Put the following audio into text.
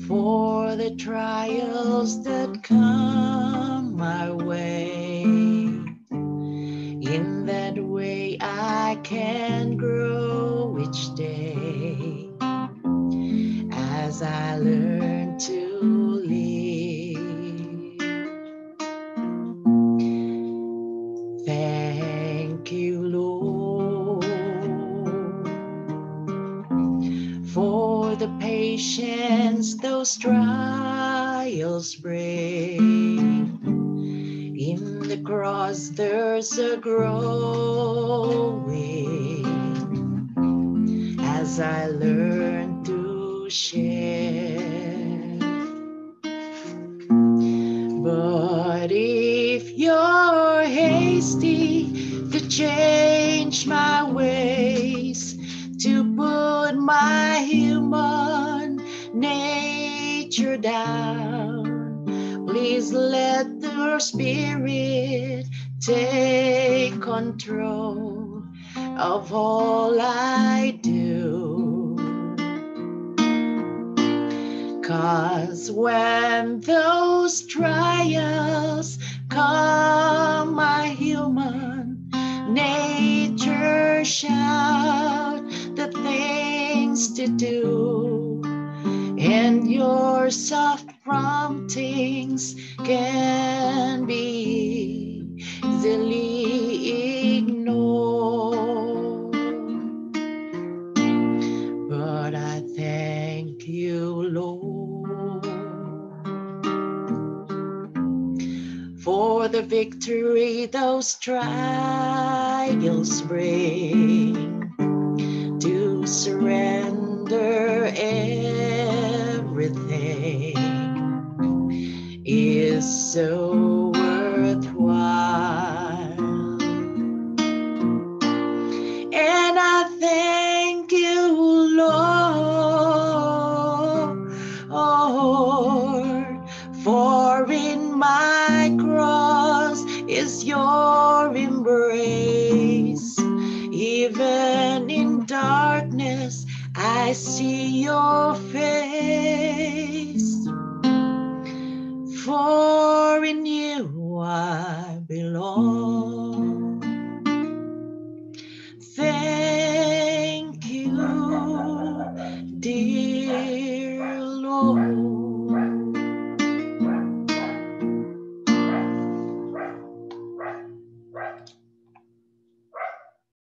for the trials that come my way. In that way I can grow each day as I learn to live. Thank you, Lord, for the patience those trials bring. In the cross there's a growing as I learn to share. But if you're hasty to change my ways, to put my human nature down, please let your spirit take control of all I do. 'Cause when those trials come, my human nature shout the things to do, and your soft promptings can be easily ignored. But I thank you, Lord, for the victory those trials bring. To surrender everything is so